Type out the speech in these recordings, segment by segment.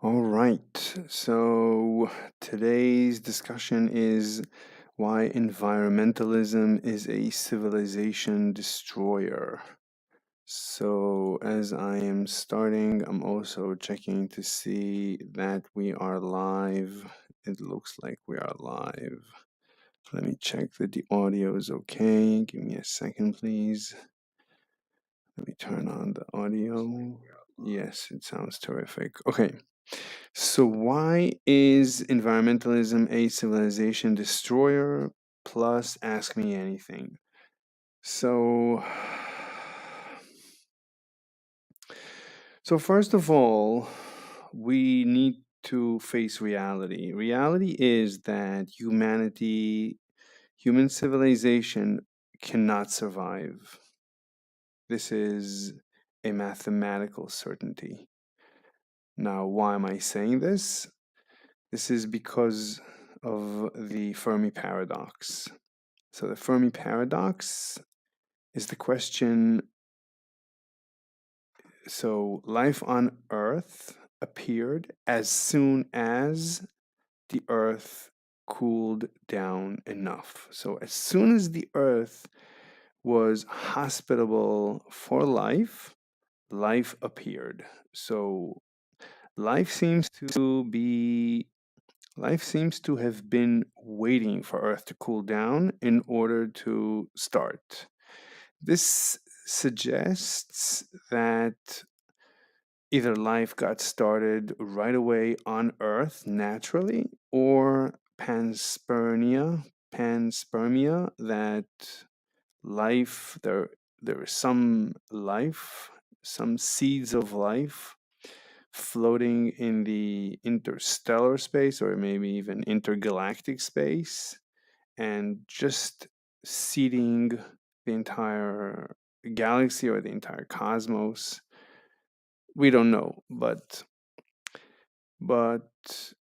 All right. So today's discussion is why environmentalism is a civilization destroyer. So as I am starting, I'm also checking to see that we are live. It looks like we are live. Let me check that the audio is okay. Give me a second, please. Let me turn on the audio. Yes, it sounds terrific. Okay. So, why is environmentalism a civilization destroyer? Plus, ask me anything. So, first of all, we need to face reality. Reality is that human civilization cannot survive. This is a mathematical certainty. Now, why am I saying this? This is because of the Fermi paradox. So, the Fermi paradox is the question. So, life on Earth appeared as soon as the Earth cooled down enough. So, as soon as the Earth was hospitable for life, life appeared. So, life seems to be Life seems to have been waiting for Earth to cool down in order to start. This suggests that either life got started right away on Earth naturally, or panspermia, that life, there is some life, some seeds of life floating in the interstellar space or maybe even intergalactic space and just seeding the entire galaxy or the entire cosmos. We don't know, but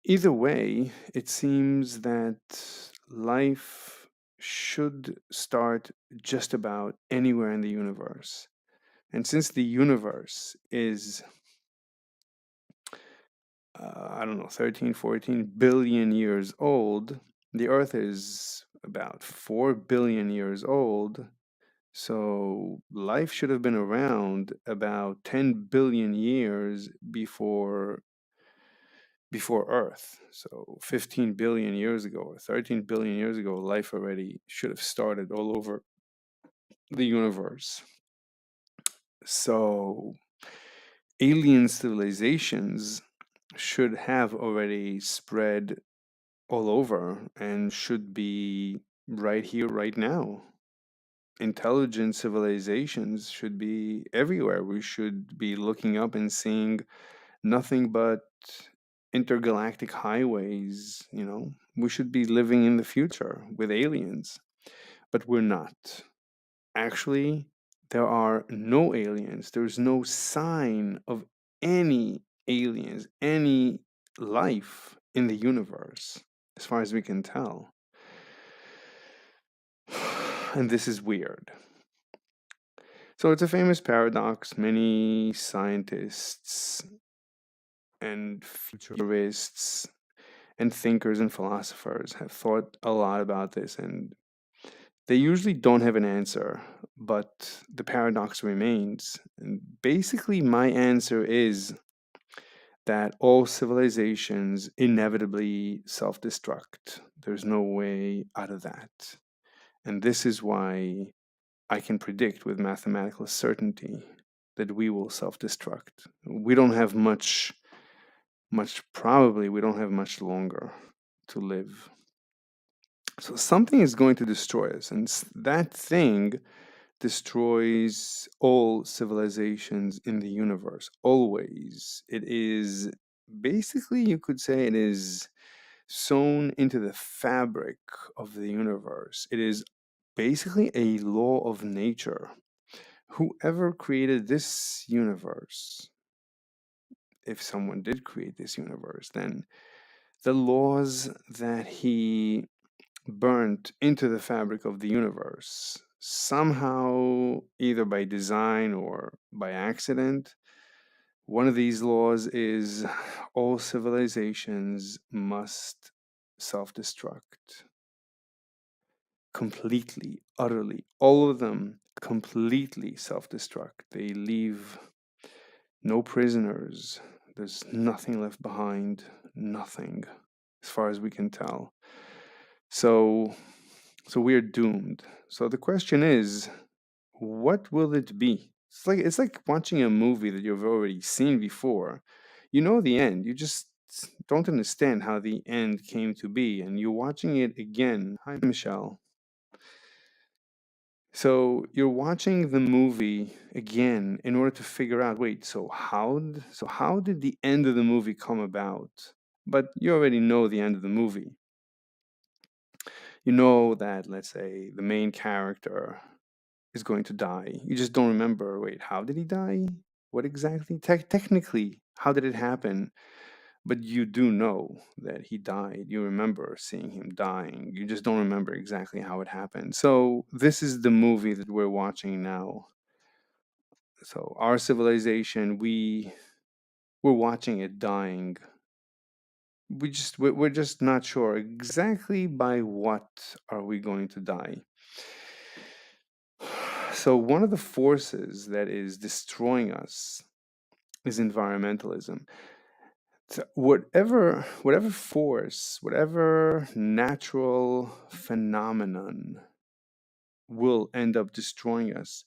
either way, it seems that life should start just about anywhere in the universe. And since the universe is I don't know, 13, 14 billion years old. The Earth is about 4 billion years old. So life should have been around about 10 billion years before Earth. So 15 billion years ago or 13 billion years ago, life already should have started all over the universe. So alien civilizations should have already spread all over and should be right here, right now. Intelligent civilizations should be everywhere. We should be looking up and seeing nothing but intergalactic highways. We should be living in the future with aliens, but we're not. Actually, there are no aliens. There's no sign of any aliens, any life in the universe, as far as we can tell. And this is weird. So it's a famous paradox. Many scientists and futurists and thinkers and philosophers have thought a lot about this, and they usually don't have an answer, but the paradox remains. And basically, my answer is that all civilizations inevitably self destruct. There's no way out of that. And this is why I can predict with mathematical certainty that we will self destruct. We don't have probably, we don't have much longer to live. So something is going to destroy us, and that thing destroys all civilizations in the universe, always. It is basically, you could say, it is sewn into the fabric of the universe. It is basically a law of nature. Whoever created this universe, if someone did create this universe, then the laws that he burnt into the fabric of the universe, somehow, either by design or by accident, One of these laws is all civilizations must self destruct completely, utterly. All of them completely self destruct. They leave no prisoners. There's nothing left behind. Nothing, as far as we can tell. So, so we're doomed. So the question is, what will it be? It's like watching a movie that you've already seen before. You know the end. You just don't understand how the end came to be, and you're watching it again. Hi, Michelle. So you're watching the movie again in order to figure out, wait, so how did the end of the movie come about? But you already know the end of the movie. You know that, let's say, the main character is going to die. You just don't remember, wait, how did he die? What exactly? Technically, how did it happen? But you do know that he died. You remember seeing him dying. You just don't remember exactly how it happened. So, this is the movie that we're watching now. So, our civilization, we're watching it dying. We're just not sure exactly by what are we going to die. So, one of the forces that is destroying us is environmentalism. So whatever force, whatever natural phenomenon will end up destroying us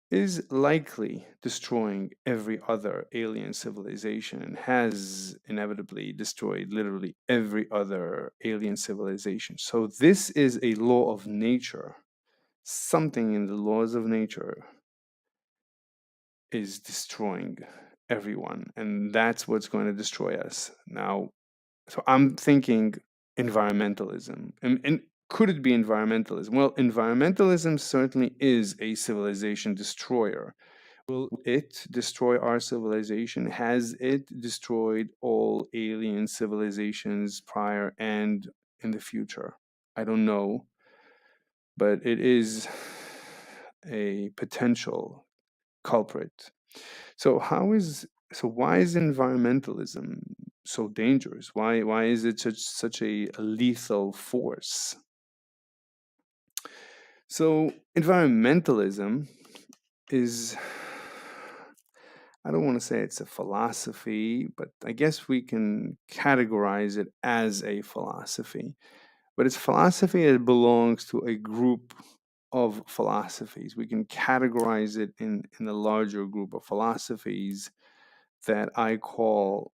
is likely destroying every other alien civilization and has inevitably destroyed literally every other alien civilization. So this is a law of nature. Something in the laws of nature is destroying everyone, and that's what's going to destroy us. Now, so I'm thinking environmentalism. And could it be environmentalism? Well, environmentalism certainly is a civilization destroyer. Will it destroy our civilization? Has it destroyed all alien civilizations prior and in the future? I don't know, but it is a potential culprit. So why is environmentalism so dangerous? Why is it such a lethal force? So environmentalism is, I don't want to say it's a philosophy, but I guess we can categorize it as a philosophy. But it's philosophy that belongs to a group of philosophies. We can categorize it in a larger group of philosophies that I call,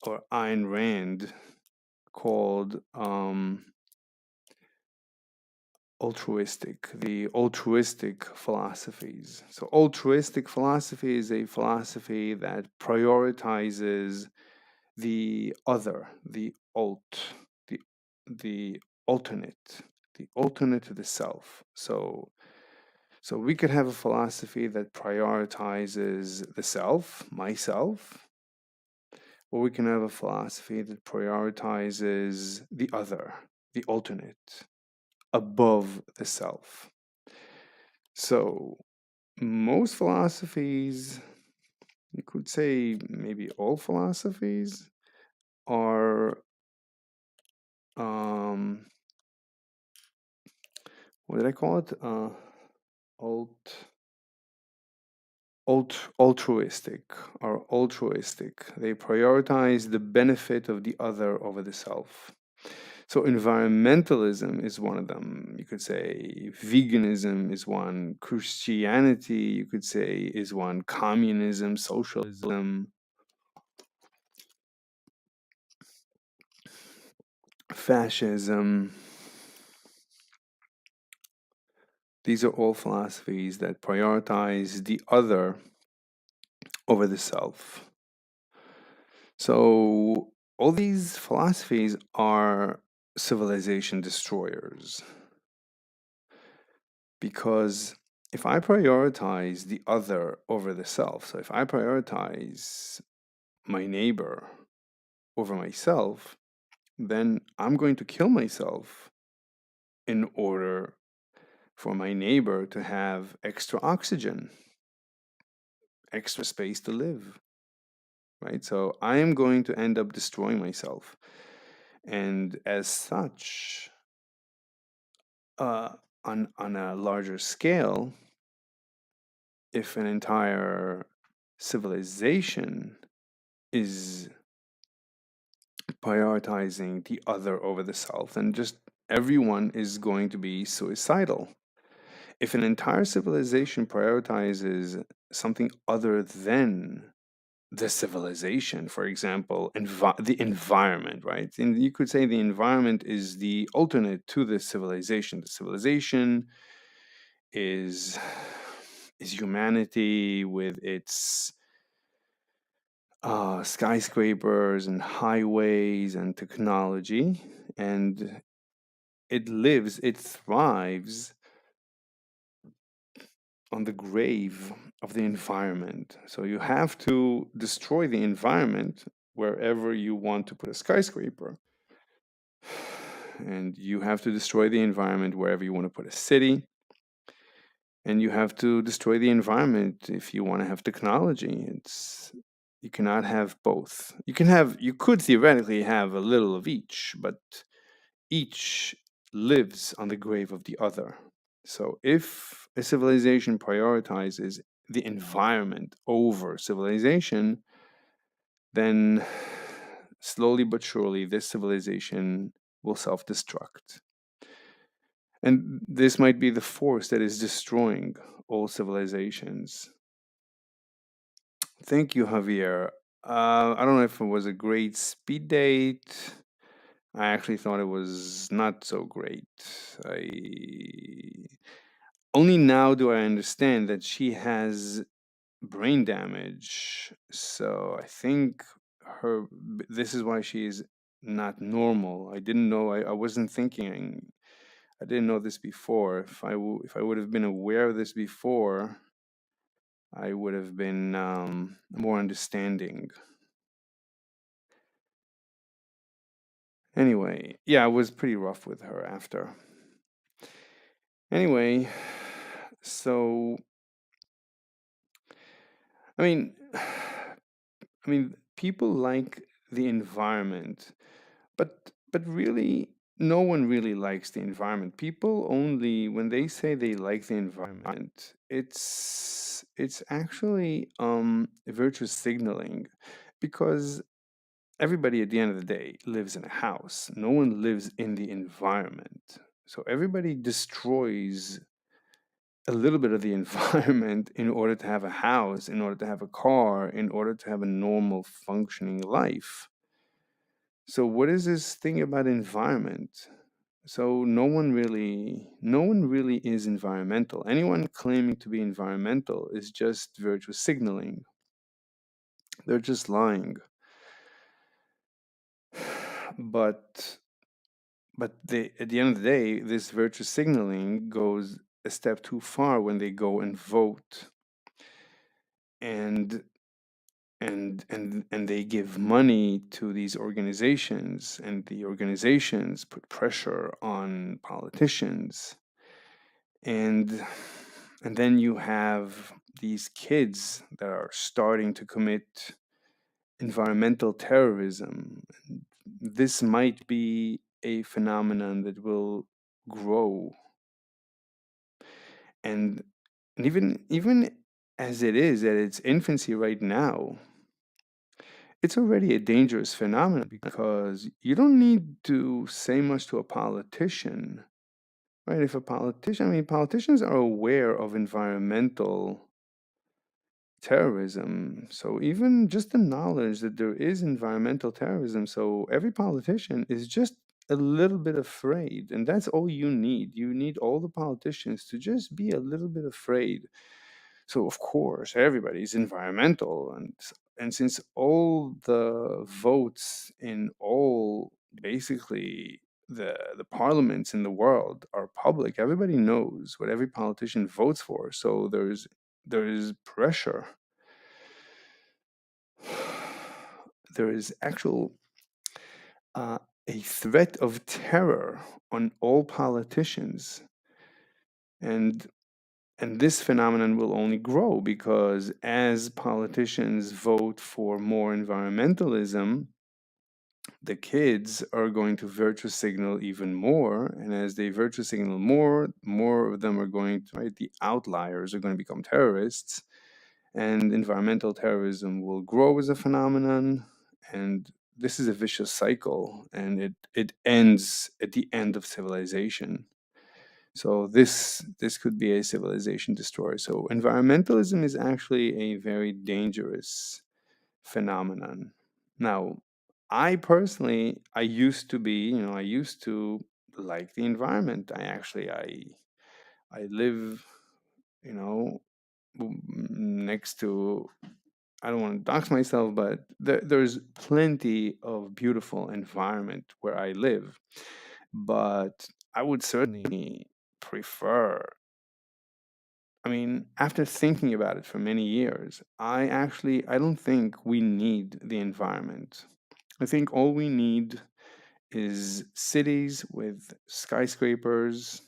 or Ayn Rand called, the altruistic philosophies. So, altruistic philosophy is a philosophy that prioritizes the other, the the alternate, the alternate to the self. So we could have a philosophy that prioritizes the self, myself, or we can have a philosophy that prioritizes the other, the alternate, above the self. So, most philosophies, you could say maybe all philosophies, are, um, what did I call it? Alt, altruistic, are altruistic. They prioritize the benefit of the other over the self. So environmentalism is one of them. You could say veganism is one. Christianity, you could say, is one. Communism, socialism, fascism. These are all philosophies that prioritize the other over the self. So all these philosophies are civilization destroyers. Because if I prioritize the other over the self, so if I prioritize my neighbor over myself, then I'm going to kill myself in order for my neighbor to have extra oxygen, extra space to live. right? So I am going to end up destroying myself. And as such, uh, on a larger scale, if an entire civilization is prioritizing the other over the self, then just everyone is going to be suicidal. If an entire civilization prioritizes something other than the civilization, for example, the environment, right? And you could say the environment is the alternate to the civilization. The civilization is humanity with its skyscrapers and highways and technology, and it thrives on the grave of the environment. So you have to destroy the environment wherever you want to put a skyscraper. And you have to destroy the environment wherever you want to put a city. And you have to destroy the environment if you want to have technology. You cannot have both. You could theoretically have a little of each, but each lives on the grave of the other. So if a civilization prioritizes the environment over civilization, then slowly but surely this civilization will self destruct. And this might be the force that is destroying all civilizations. Thank you, Javier. I don't know if it was a great speed date. I actually thought it was not so great. I only now do I understand that she has brain damage. So I think this is why she is not normal. I didn't know. I wasn't thinking. I didn't know this before. If I would have been aware of this before, I would have been more understanding. Anyway, yeah, I was pretty rough with her after. Anyway, so I mean, people like the environment, but really, no one really likes the environment. People only when they say they like the environment, it's actually virtue signaling, because everybody at the end of the day lives in a house. No one lives in the environment. So everybody destroys a little bit of the environment in order to have a house, in order to have a car, in order to have a normal functioning life. So what is this thing about environment? So no one really is environmental. Anyone claiming to be environmental is just virtue signaling. They're just lying. But at the end of the day, this virtue signaling goes a step too far when they go and vote, and and they give money to these organizations, and the organizations put pressure on politicians, and then you have these kids that are starting to commit environmental terrorism. This might be a phenomenon that will grow, and even as it is at its infancy right now, it's already a dangerous phenomenon, because you don't need to say much to a politician, right? If a politician, politicians are aware of environmental terrorism. So even just the knowledge that there is environmental terrorism, so every politician is just a little bit afraid, and that's all you need. You need all the politicians to just be a little bit afraid. So of course everybody's environmental, and since all the votes in all, basically, the parliaments in the world are public, everybody knows what every politician votes for. So there is pressure. There is actual uh, a threat of terror on all politicians, and And this phenomenon will only grow because as politicians vote for more environmentalism, the kids are going to virtue signal even more. And as they virtue signal more, more of them are going to, right? The outliers are going to become terrorists, and environmental terrorism will grow as a phenomenon. And this is a vicious cycle, and it ends at the end of civilization. So this could be a civilization destroyer. So environmentalism is actually a very dangerous phenomenon. Now, I personally, I used to be, I used to like the environment. I live, you know, next to, I don't want to dox myself, but there's plenty of beautiful environment where I live. But I would certainly prefer, I mean, after thinking about it for many years, I don't think we need the environment. I think all we need is cities with skyscrapers,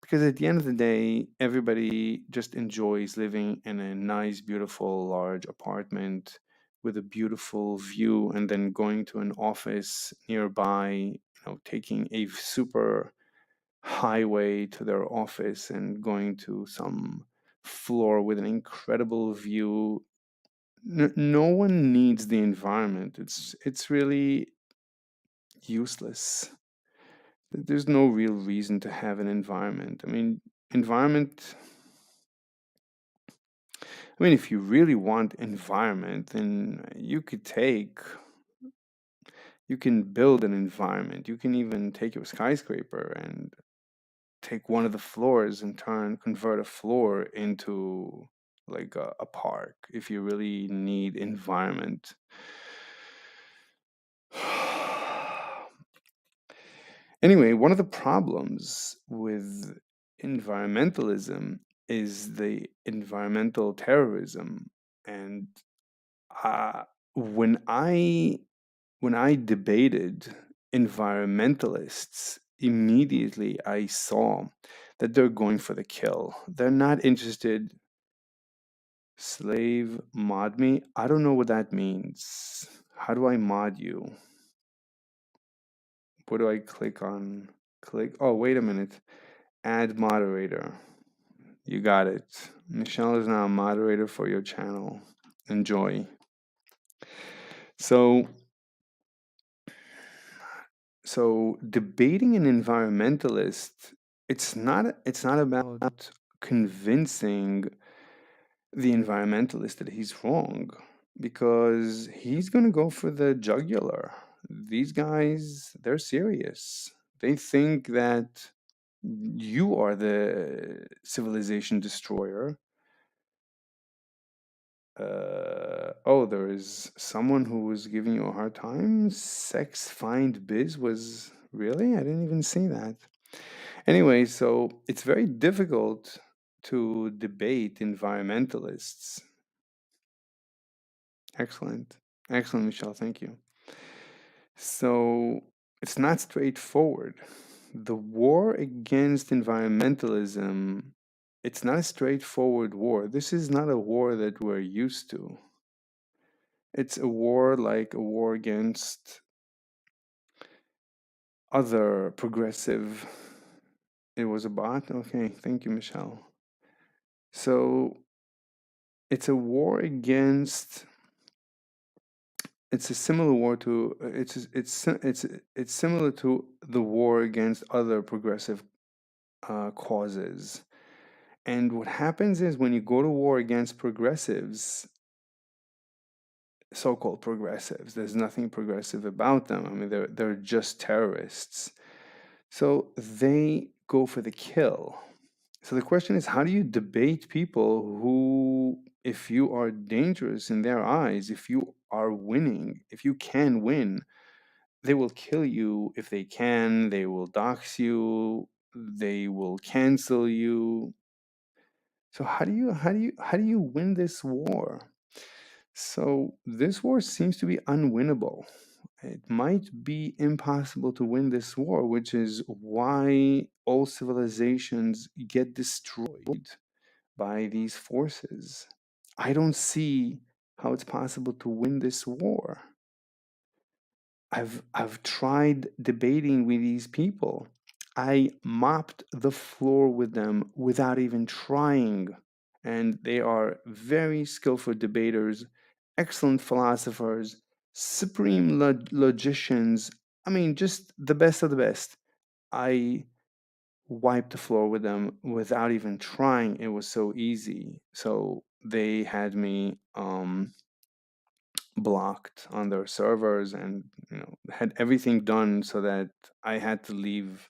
because at the end of the day, everybody just enjoys living in a nice, beautiful, large apartment with a beautiful view, and then going to an office nearby, taking a super highway to their office and going to some floor with an incredible view. No one needs the environment. It's really useless. There's no real reason to have an environment. Environment. If you really want environment, then you can build an environment. You can even take your skyscraper and take one of the floors and convert a floor into like a park if you really need environment. Anyway, one of the problems with environmentalism is the environmental terrorism. And uh, when I debated environmentalists, immediately I saw that they're going for the kill. They're not interested. Slave mod me? I don't know what that means. How do I mod you? What do I click on? Click. Oh, wait a minute. Add moderator. You got it. Michelle is now a moderator for your channel. Enjoy. So, debating an environmentalist, it's not about convincing the environmentalist that he's wrong, because he's going to go for the jugular. These guys, they're serious. They think that you are the civilization destroyer. Oh, there is someone who was giving you a hard time. Sex find biz was really? I didn't even see that. Anyway, so it's very difficult to debate environmentalists. Excellent. Excellent, Michelle. Thank you. So it's not straightforward. The war against environmentalism, it's not a straightforward war. This is not a war that we're used to. It's a war like a war against other progressive. It was a bot? Okay, thank you, Michelle. So it's a war against. It's a similar war to. It's similar to the war against other progressive causes. And what happens is when you go to war against progressives, so-called progressives, there's nothing progressive about them. They're just terrorists. So they go for the kill. So the question is, how do you debate people who, if you are dangerous in their eyes, if you are winning, if you can win, they will kill you if they can, they will dox you, they will cancel you. So how do you win this war? So this war seems to be unwinnable. It might be impossible to win this war, which is why all civilizations get destroyed by these forces. I don't see how it's possible to win this war. I've tried debating with these people. I mopped the floor with them without even trying. And they are very skillful debaters, excellent philosophers, supreme logicians. I mean, just the best of the best. I wiped the floor with them without even trying. It was so easy. So they had me blocked on their servers, and had everything done so that I had to leave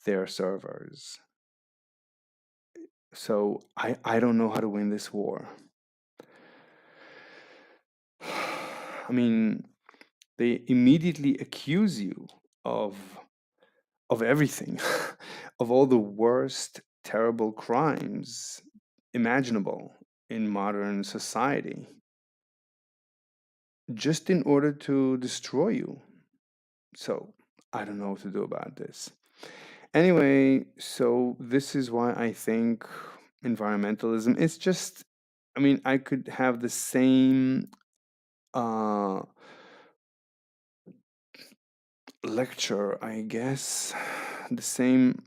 their servers. So I don't know how to win this war. I mean, they immediately accuse you of everything, of all the worst terrible crimes imaginable in modern society, just in order to destroy you. So I don't know what to do about this. Anyway, so this is why I think environmentalism is just, I mean, I could have the same uh, lecture, I guess, the same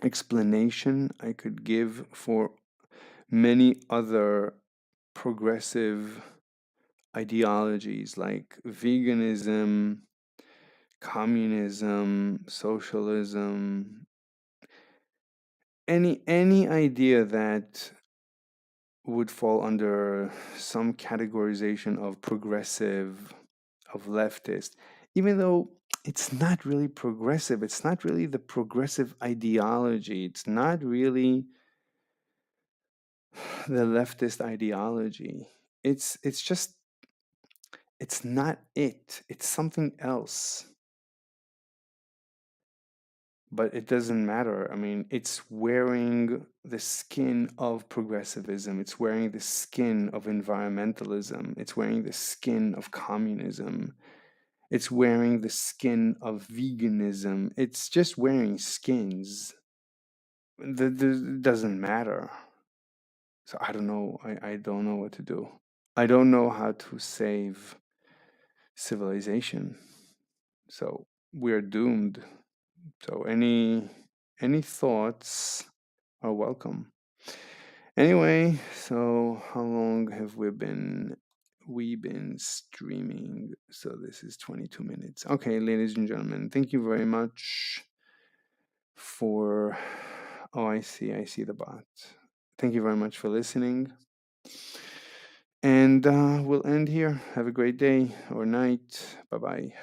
explanation I could give for many other progressive ideologies like veganism, communism, socialism, any idea that would fall under some categorization of progressive, of leftist, even though it's not really progressive. It's not really the progressive ideology. It's not really the leftist ideology. It's just, it's not it. It's something else. But it doesn't matter. I mean, it's wearing the skin of progressivism. It's wearing the skin of environmentalism. It's wearing the skin of communism. It's wearing the skin of veganism. It's just wearing skins. It doesn't matter. So I don't know. I don't know what to do. I don't know how to save civilization. So we're doomed. So any thoughts are welcome. Anyway, so how long have we been streaming? So this is 22 minutes. Okay, ladies and gentlemen, thank you very much for, oh, I see the bot. Thank you very much for listening. And we'll end here. Have a great day or night. Bye bye.